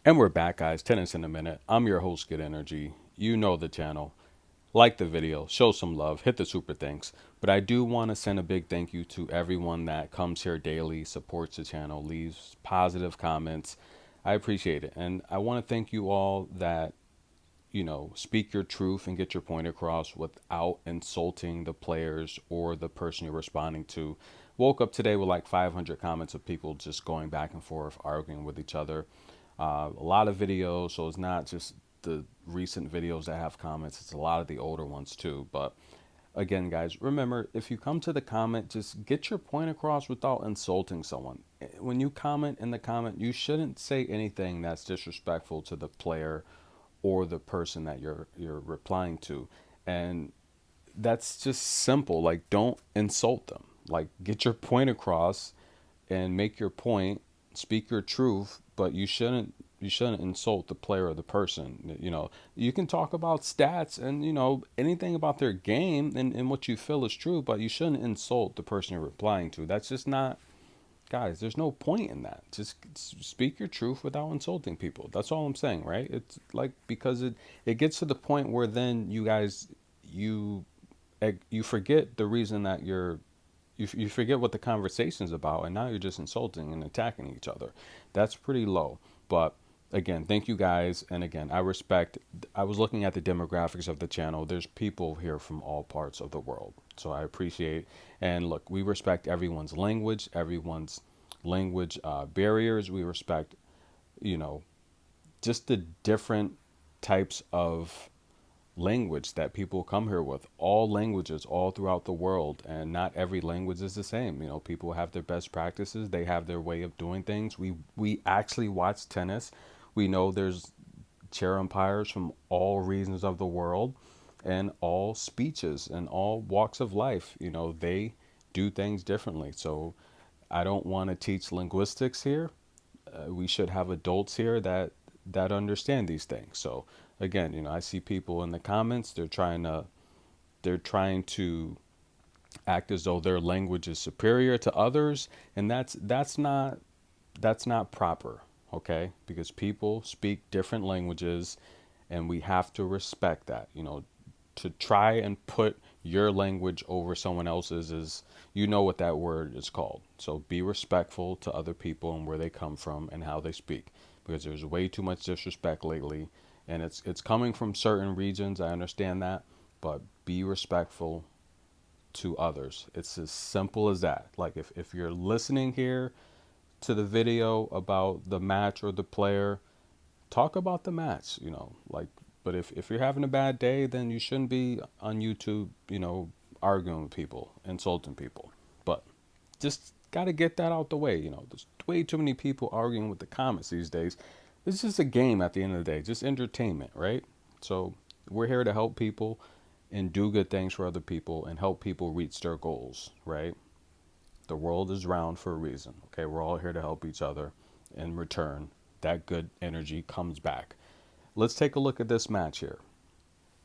And we're back, guys. Tennis in a minute. I'm your host, Good Energy. You know the channel. Like the video, show some love, hit the super thanks. But I do want to send a big thank you to everyone that comes here daily, supports the channel, leaves positive comments. I appreciate it. And I want to thank you all that, speak your truth and get your point across without insulting the players or the person you're responding to. Woke up today with like 500 comments of people just going back and forth, arguing with each other. A lot of videos, so it's not just the recent videos that have comments, it's a lot of the older ones too. But again, guys, remember, if you come to the comment, just get your point across without insulting someone. When you comment in the comment, you shouldn't say anything that's disrespectful to the player or the person that you're replying to. And that's just simple. Like, don't insult them. Like, get your point across and make your point, speak your truth, but you shouldn't insult the player or the person. You can talk about stats and anything about their game and what you feel is true, but you shouldn't insult the person you're replying to. That's just not, guys, there's no point in that. Just speak your truth without insulting people. That's all I'm saying, right? It's like, because it gets to the point where then you guys, you forget the reason that you forget what the conversation's about, and now you're just insulting and attacking each other. That's pretty low. But again, thank you guys. And again, I was looking at the demographics of the channel. There's people here from all parts of the world. So I appreciate, and look, we respect everyone's language barriers. We respect, you know, just the different types of language that people come here with, all languages all throughout the world, and not every language is the same. People have their best practices, they have their way of doing things. We actually watch tennis. We know there's chair umpires from all regions of the world and all speeches and all walks of life. They do things differently. So I don't want to teach linguistics here. We should have adults here that understand these things. So again, I see people in the comments, they're trying to act as though their language is superior to others, and that's not proper, okay? Because people speak different languages, and we have to respect that. To try and put your language over someone else's is, what that word is called. So be respectful to other people and where they come from and how they speak, because there's way too much disrespect lately, and it's coming from certain regions. I understand that, but be respectful to others. It's as simple as that. Like, if you're listening here to the video about the match or the player, talk about the match, like, but if you're having a bad day, then you shouldn't be on YouTube, arguing with people, insulting people. But just got to get that out the way. There's way too many people arguing with the comments these days. It's just a game at the end of the day, just entertainment, right? So we're here to help people and do good things for other people and help people reach their goals, right? The world is round for a reason. Okay, we're all here to help each other. In return, that good energy comes back. Let's take a look at this match here.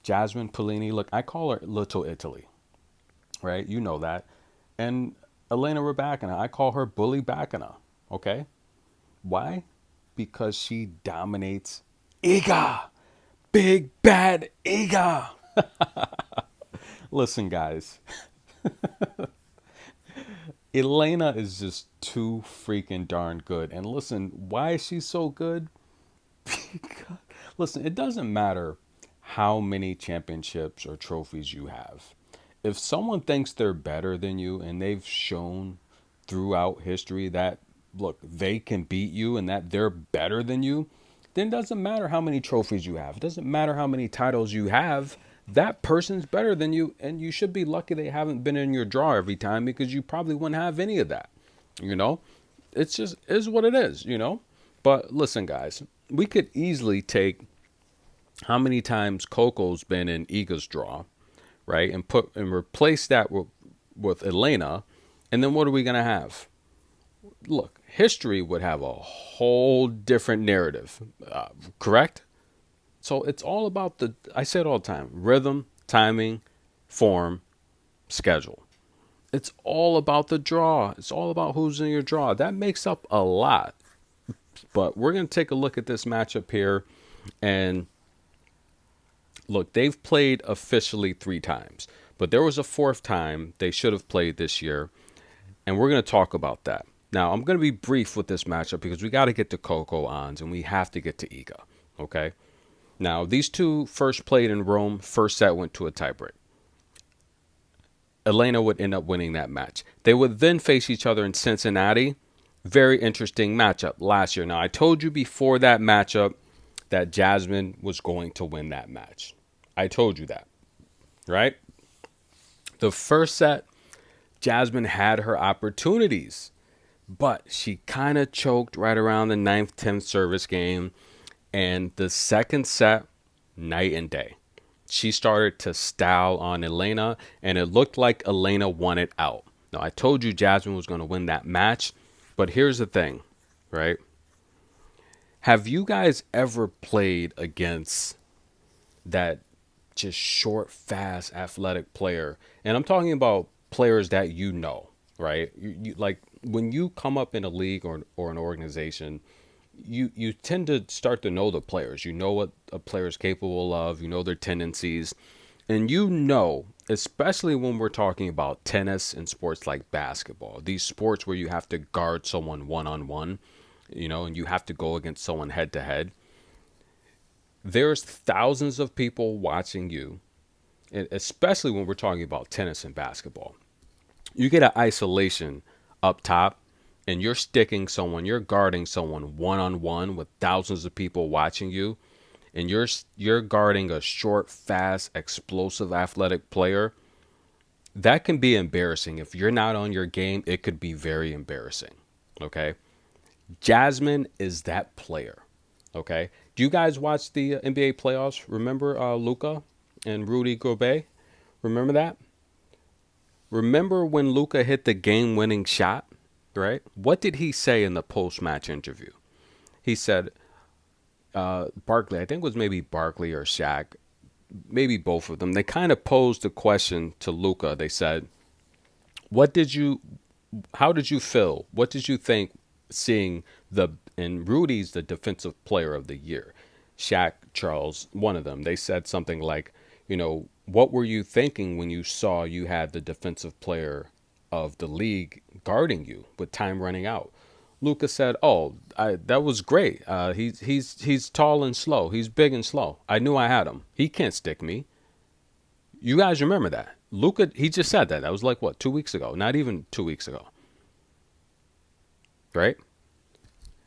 Jasmine Paolini, look, I call her Little Italy, right? You know that. And Elena Rybakina, I call her Bully Bakina, okay? Why? Because she dominates Iga. Big bad Iga. Listen, guys, Elena is just too freaking darn good. And listen, why is she so good? Because, listen, it doesn't matter how many championships or trophies you have. If someone thinks they're better than you and they've shown throughout history that, look, they can beat you and that they're better than you, then it doesn't matter how many trophies you have. It doesn't matter how many titles you have. That person's better than you, and you should be lucky they haven't been in your draw every time, because you probably wouldn't have any of that. You know, it's just is what it is. But listen, guys, we could easily take how many times Coco's been in Iga's draw, right, and replace that with Elena, and then what are we gonna have? Look, history would have a whole different narrative, correct? So it's all about I say it all the time, rhythm, timing, form, schedule. It's all about the draw. It's all about who's in your draw. That makes up a lot. But we're going to take a look at this matchup here. And look, they've played officially 3 times, but there was a 4th time they should have played this year. And we're going to talk about that. Now, I'm going to be brief with this matchup because we got to get to Coco Ons and we have to get to Iga. Okay. Now, these two first played in Rome. First set went to a tiebreak. Elena would end up winning that match. They would then face each other in Cincinnati. Very interesting matchup last year. Now, I told you before that matchup that Jasmine was going to win that match. I told you that, right? The first set, Jasmine had her opportunities, but she kind of choked right around the 9th, 10th service game. And the second set, night and day. She started to style on Elena, and it looked like Elena won it out. Now, I told you Jasmine was going to win that match, but here's the thing, right? Have you guys ever played against that just short, fast, athletic player? And I'm talking about players that you know, right? You like when you come up in a league or an organization, you tend to start to know the players. You know what a player is capable of. You know their tendencies. And you know, especially when we're talking about tennis and sports like basketball, these sports where you have to guard someone one-on-one, and you have to go against someone head-to-head. There's thousands of people watching you, and especially when we're talking about tennis and basketball. You get an isolation up top, and you're guarding someone one-on-one with thousands of people watching you, and you're guarding a short, fast, explosive, athletic player. That can be embarrassing. If you're not on your game, it could be very embarrassing. Okay? Jasmine is that player. Okay? Do you guys watch the NBA playoffs? Remember Luka and Rudy Gobert? Remember that? Remember when Luka hit the game-winning shot? Right? What did he say in the post-match interview? He said, Barkley, I think it was maybe Barkley or Shaq, maybe both of them. They kind of posed a question to Luka. They said, how did you feel? What did you think seeing and Rudy's the defensive player of the year. Shaq, Charles, one of them. They said something like, what were you thinking when you saw you had the defensive player of the league guarding you with time running out? Luka said, that was great. He's tall and slow. He's big and slow. I knew I had him. He can't stick me. You guys remember that? Luka, he just said that. That was like, 2 weeks ago? Not even 2 weeks ago. Right?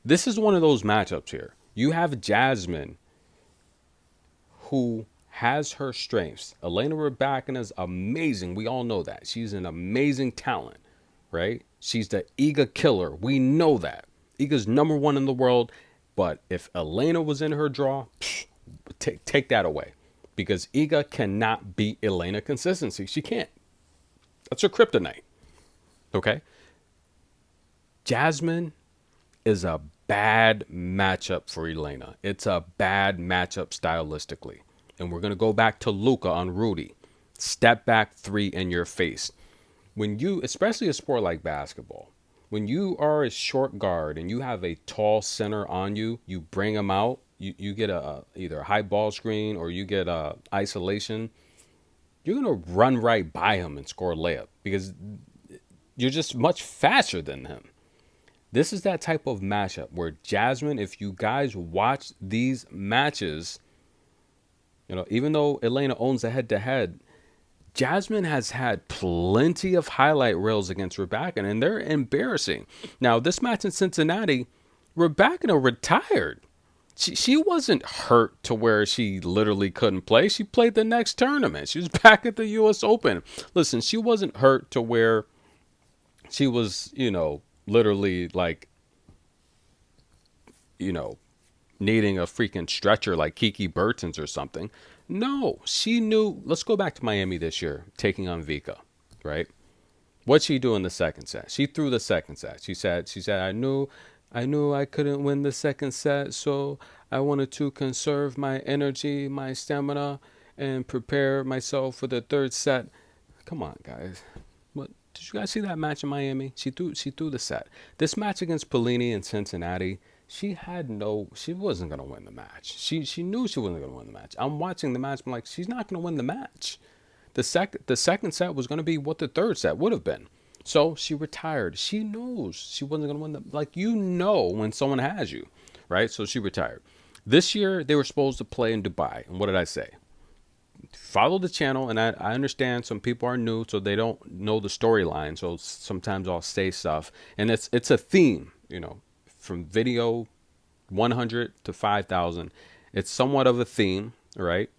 This is one of those matchups here. You have Jasmine, who has her strengths. Elena Rybakina is amazing. We all know that. She's an amazing talent, right? She's the Iga killer. We know that. Iga's #1 in the world. But if Elena was in her draw, take that away. Because Iga cannot beat Elena consistency. She can't. That's her kryptonite. Okay? Jasmine is a bad matchup for Elena. It's a bad matchup stylistically. And we're going to go back to Luka on Rudy. Step back 3 in your face. When you, especially a sport like basketball, when you are a short guard and you have a tall center on you, you bring them out, you get either a high ball screen or you get isolation, you're going to run right by him and score a layup because you're just much faster than him. This is that type of matchup where Jasmine, if you guys watch these matches, even though Elena owns the head-to-head, Jasmine has had plenty of highlight reels against Rybakina, and they're embarrassing. Now, this match in Cincinnati, Rybakina retired. She wasn't hurt to where she literally couldn't play. She played the next tournament. She was back at the U.S. Open. Listen, she wasn't hurt to where she was, literally like, needing a freaking stretcher like Kiki Bertens or something. No, she knew. Let's go back to Miami this year, taking on Vika, right? What'd she do in the second set? She threw the second set. She said, I knew I couldn't win the second set, so I wanted to conserve my energy, my stamina, and prepare myself for the third set. Come on, guys. What did you guys see that match in Miami? She threw the set. This match against Paolini in Cincinnati, she wasn't gonna win the match. She knew she wasn't gonna win the match. I'm watching the match. I'm like, she's not gonna win the match. The second set was gonna be what the third set would have been. So she retired. She knows she wasn't gonna win the, like, you know when someone has you, right? So she retired. This year they were supposed to play in Dubai, and what did I say? Follow the channel, and I understand some people are new, so they don't know the storyline. So sometimes I'll say stuff, and it's a theme, from video 100 to 5,000. It's somewhat of a theme, right?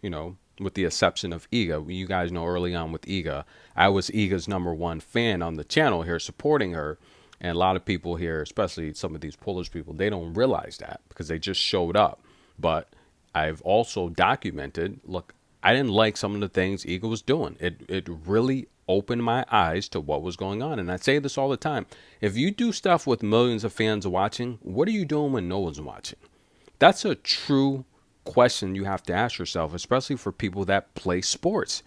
With the exception of Iga. You guys know early on with Iga, I was Iga's number one fan on the channel here, supporting her. And a lot of people here, especially some of these Polish people, they don't realize that because they just showed up. But I've also documented, look, I didn't like some of the things Iga was doing. It really opened my eyes to what was going on. And I say this all the time. If you do stuff with millions of fans watching, what are you doing when no one's watching? That's a true question you have to ask yourself, especially for people that play sports.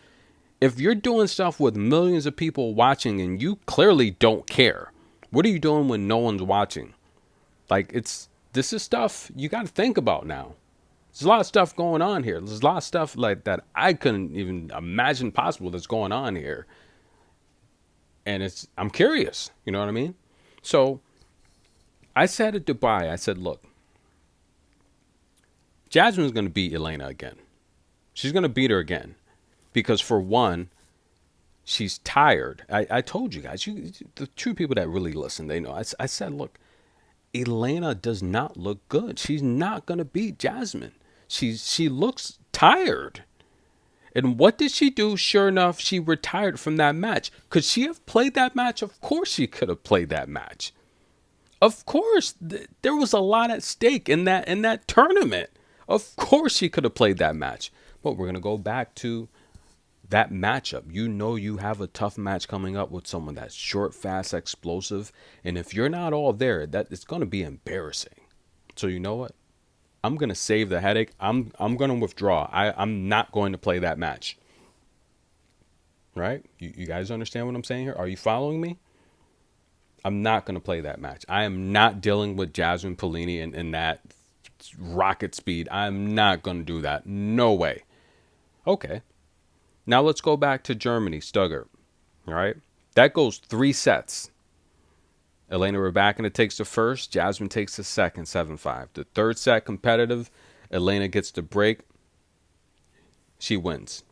If you're doing stuff with millions of people watching and you clearly don't care, what are you doing when no one's watching? Like, this is stuff you got to think about now. There's a lot of stuff going on here. There's a lot of stuff like that I couldn't even imagine possible that's going on here. And I'm curious, you know what I mean? So I said at Dubai, I said, look, Jasmine's going to beat Elena again. She's going to beat her again. Because for one, she's tired. I told you guys, the true people that really listen, they know. I said, look, Elena does not look good. She's not going to beat Jasmine. She looks tired. And what did she do? Sure enough, she retired from that match. Could she have played that match? Of course she could have played that match. Of course, there was a lot at stake in that tournament. Of course she could have played that match. But we're going to go back to that matchup. You have a tough match coming up with someone that's short, fast, explosive. And if you're not all there, it's going to be embarrassing. So you know what? I'm going to save the headache. I'm going to withdraw. I'm not going to play that match. Right? You guys understand what I'm saying here? Are you following me? I'm not going to play that match. I am not dealing with Jasmine Paolini in that rocket speed. I'm not going to do that. No way. Okay. Now let's go back to Germany, Stuttgart. All right. That goes 3 sets. Elena Rybakina takes the first. Jasmine takes the second, 7-5. The third set, competitive. Elena gets the break. She wins.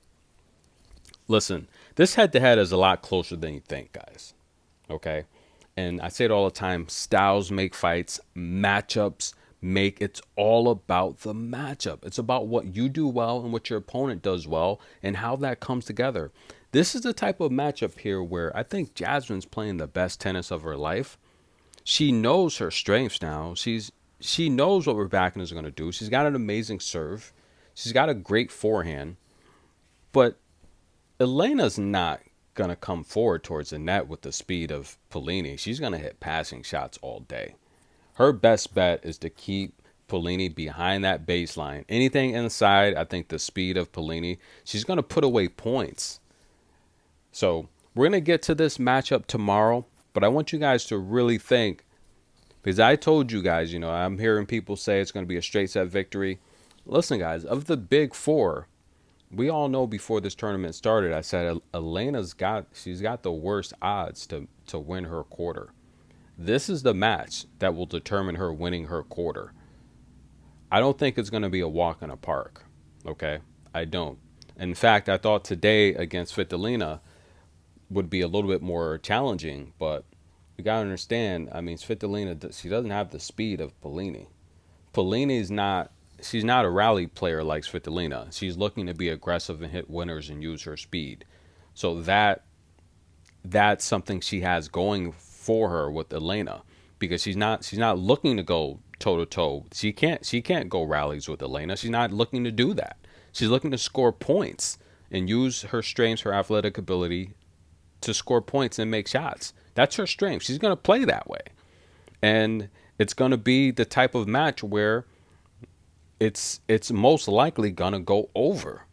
Listen, this head-to-head is a lot closer than you think, guys. Okay? And I say it all the time. Styles make fights. Matchups make. It's all about the matchup. It's about what you do well and what your opponent does well and how that comes together. This is the type of matchup here where I think Jasmine's playing the best tennis of her life. She knows her strengths now. She knows what Rybakina is going to do. She's got an amazing serve. She's got a great forehand. But Elena's not going to come forward towards the net with the speed of Paolini. She's going to hit passing shots all day. Her best bet is to keep Paolini behind that baseline. Anything inside, I think the speed of Paolini, she's going to put away points. So we're going to get to this matchup tomorrow. But I want you guys to really think, because I told you guys, I'm hearing people say it's going to be a straight set victory. Listen, guys, of the big four, we all know before this tournament started, I said she's got the worst odds to win her quarter. This is the match that will determine her winning her quarter. I don't think it's going to be a walk in a park. Okay? I don't. In fact, I thought today against Svitolina would be a little bit more challenging, but you gotta understand, Svitolina, she doesn't have the speed of Paolini. She's not a rally player like Svitolina. She's looking to be aggressive and hit winners and use her speed. So that's something she has going for her with Elena, because she's not looking to go toe to toe. She can't go rallies with Elena. She's not looking to do that. She's looking to score points and use her strengths, her athletic ability to score points and make shots. That's her strength. She's going to play that way. And it's going to be the type of match where it's most likely going to go over,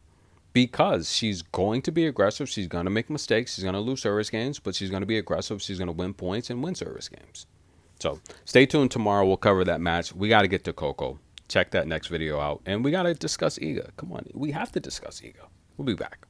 because she's going to be aggressive. She's going to make mistakes. She's going to lose service games, but she's going to be aggressive. She's going to win points and win service games. So stay tuned tomorrow. We'll cover that match. We got to get to Coco. Check that next video out. And we got to discuss Iga. Come on. We have to discuss Iga. We'll be back.